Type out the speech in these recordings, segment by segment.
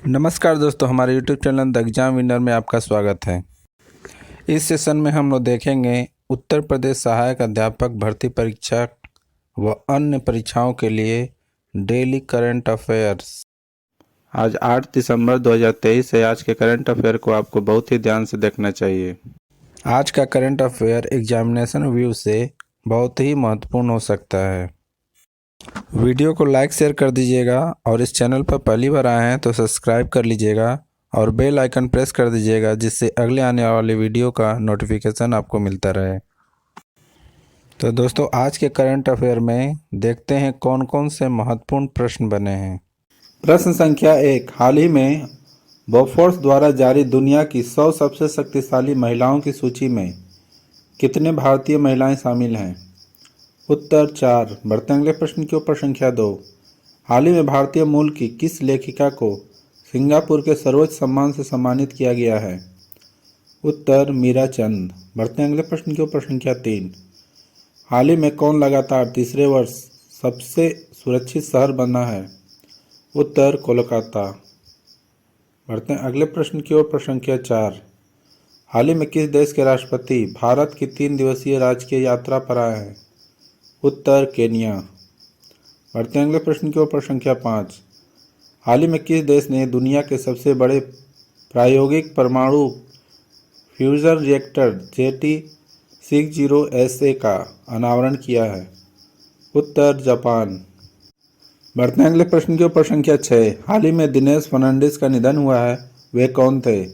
नमस्कार दोस्तों, हमारे YouTube channel the exam winner में आपका स्वागत है। इस सेशन में हम लोग देखेंगे उत्तर प्रदेश सहायक अध्यापक भर्ती परीक्षा व अन्य परीक्षाओं के लिए डेली करंट अफेयर्स। आज 8 दिसंबर 2023 है। आज के करंट अफेयर को आपको बहुत ही ध्यान से देखना चाहिए। आज का करंट अफेयर एग्जामिनेशन व्यू से बहुत ही महत्वपूर्ण हो सकता है। वीडियो को लाइक शेयर कर दीजिएगा और इस चैनल पर पहली बार आए हैं तो सब्सक्राइब कर लीजिएगा और बेल आइकन प्रेस कर दीजिएगा, जिससे अगले आने वाले वीडियो का नोटिफिकेशन आपको मिलता रहे। तो दोस्तों, आज के करंट अफेयर में देखते हैं कौन कौन से महत्वपूर्ण प्रश्न बने हैं। प्रश्न संख्या 1, हाल ही में बोफोर्स द्वारा जारी दुनिया की 100 सबसे शक्तिशाली महिलाओं की सूची में कितने भारतीय महिलाएं शामिल हैं? उत्तर 4। बढ़ते अगले प्रश्न के ऊपर संख्या 2, हाल ही में भारतीय मूल की किस लेखिका को सिंगापुर के सर्वोच्च सम्मान से सम्मानित किया गया है? उत्तर मीरा चंद। बढ़ते अगले प्रश्न के ऊपर संख्या 3, हाल ही में कौन लगातार तीसरे वर्ष सबसे सुरक्षित शहर बना है? उत्तर कोलकाता। बढ़ते अगले प्रश्न की ओर संख्या 4, हाल ही में किस देश के राष्ट्रपति भारत की 3 दिवसीय राजकीय यात्रा पर आए हैं? उत्तर केन्या। बढ़ते अगले प्रश्न की ओर संख्या 5, हाल ही में किस देश ने दुनिया के सबसे बड़े प्रायोगिक परमाणु फ्यूजन रिएक्टर JT60SA का अनावरण किया है? उत्तर जापान। बढ़ते अगले प्रश्न के ऊपर संख्या 6, हाल ही में दिनेश फर्नांडिस का निधन हुआ है, वे कौन थे?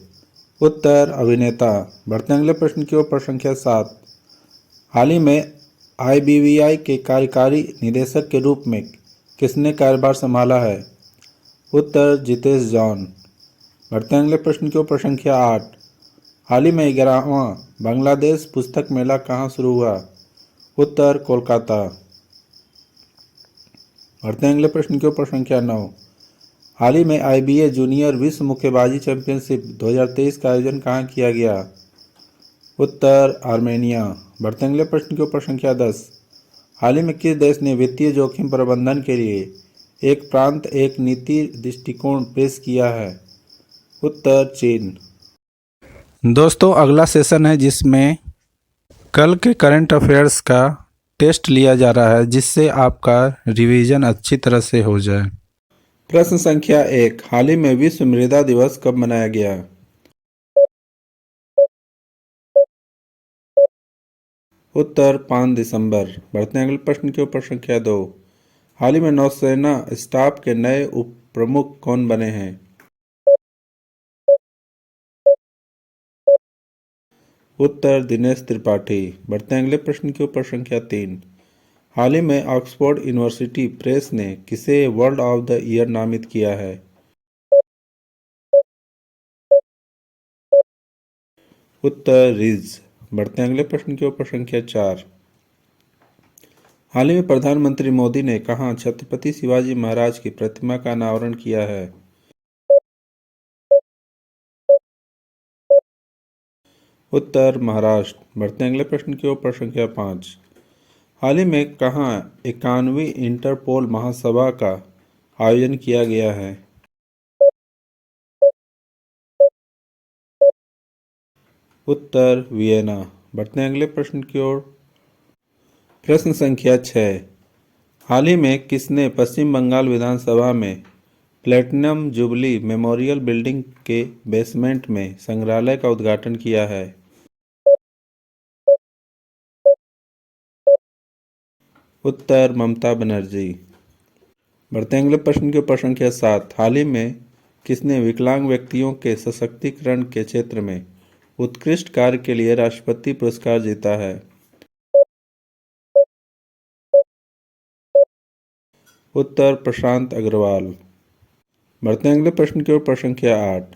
उत्तर अभिनेता। बढ़ते अगले प्रश्न के ऊपर संख्या 7, हाल ही में IBVI के कार्यकारी निदेशक के रूप में किसने कार्यभार संभाला है? उत्तर जितेश जॉन। बढ़ते अगले प्रश्न के ऊपर संख्या 8, हाल ही में 11वां बांग्लादेश पुस्तक मेला कहाँ शुरू हुआ? उत्तर कोलकाता। बढ़ते अगले प्रश्न के ऊपर संख्या 9, हाल ही में IBA जूनियर विश्व मुक्केबाजी चैंपियनशिप 2023 का आयोजन कहाँ किया गया? उत्तर आर्मेनिया। बढ़ते अगले प्रश्न के ऊपर संख्या 10, हाल ही में किस देश ने वित्तीय जोखिम प्रबंधन के लिए एक प्रांत एक नीति दृष्टिकोण पेश किया है? उत्तर चीन। दोस्तों, अगला सेशन है जिसमें कल के करंट अफेयर्स का टेस्ट लिया जा रहा है, जिससे आपका रिवीजन अच्छी तरह से हो जाए। प्रश्न संख्या 1, हाल ही में विश्व मृदा दिवस कब मनाया गया? उत्तर 5 दिसंबर। बढ़ते अगले प्रश्न के ऊपर संख्या 2, हाल ही में नौसेना स्टाफ के नए उप प्रमुख कौन बने हैं? उत्तर दिनेश त्रिपाठी। बढ़ते अगले प्रश्न के ऊपर संख्या 3, हाल ही में ऑक्सफोर्ड यूनिवर्सिटी प्रेस ने किसे वर्ड ऑफ द ईयर नामित किया है? उत्तर रिज। बढ़ते अगले प्रश्न के ऊपर संख्या 4, हाल ही में प्रधानमंत्री मोदी ने कहाँ छत्रपति शिवाजी महाराज की प्रतिमा का अनावरण किया है? उत्तर महाराष्ट्र। बढ़ते अगले प्रश्न के ऊपर संख्या 5, हाल ही में कहाँ 91वीं इंटरपोल महासभा का आयोजन किया गया है? उत्तर वियना। बढ़ते अगले प्रश्न की ओर प्रश्न संख्या 6, हाल ही में किसने पश्चिम बंगाल विधानसभा में प्लेटिनम जुबली मेमोरियल बिल्डिंग के बेसमेंट में संग्रहालय का उद्घाटन किया है? उत्तर ममता बनर्जी। बढ़ते अगले प्रश्न के ऊपर संख्या 7, हाल ही में किसने विकलांग व्यक्तियों के सशक्तिकरण के क्षेत्र में उत्कृष्ट कार्य के लिए राष्ट्रपति पुरस्कार जीता है? उत्तर प्रशांत अग्रवाल। बढ़ते अगले प्रश्न के ऊपर संख्या 8,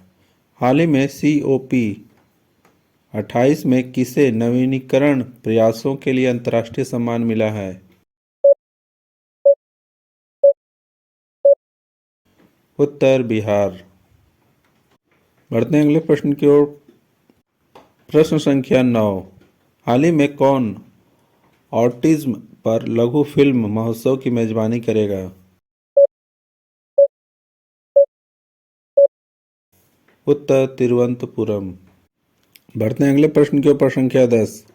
हाल ही में COP28 में किसे नवीनीकरण प्रयासों के लिए अंतर्राष्ट्रीय सम्मान मिला है? उत्तर बिहार। बढ़ते अगले प्रश्न की ओर प्रश्न संख्या 9, हाल ही में कौन ऑटिज्म पर लघु फिल्म महोत्सव की मेजबानी करेगा? उत्तर तिरुवनंतपुरम। बढ़ते हैं अगले प्रश्न के ऊपर। संख्या 10।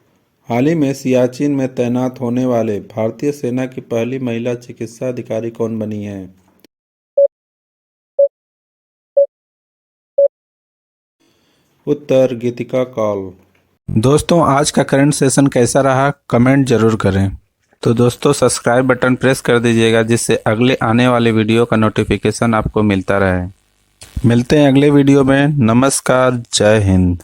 हाल ही में सियाचिन में तैनात होने वाले भारतीय सेना की पहली महिला चिकित्सा अधिकारी कौन बनी है? उत्तर गीतिका कौल। दोस्तों, आज का करंट सेशन कैसा रहा कमेंट जरूर करें। तो दोस्तों, सब्सक्राइब बटन प्रेस कर दीजिएगा जिससे अगले आने वाले वीडियो का नोटिफिकेशन आपको मिलता रहे। मिलते हैं अगले वीडियो में। नमस्कार, जय हिंद।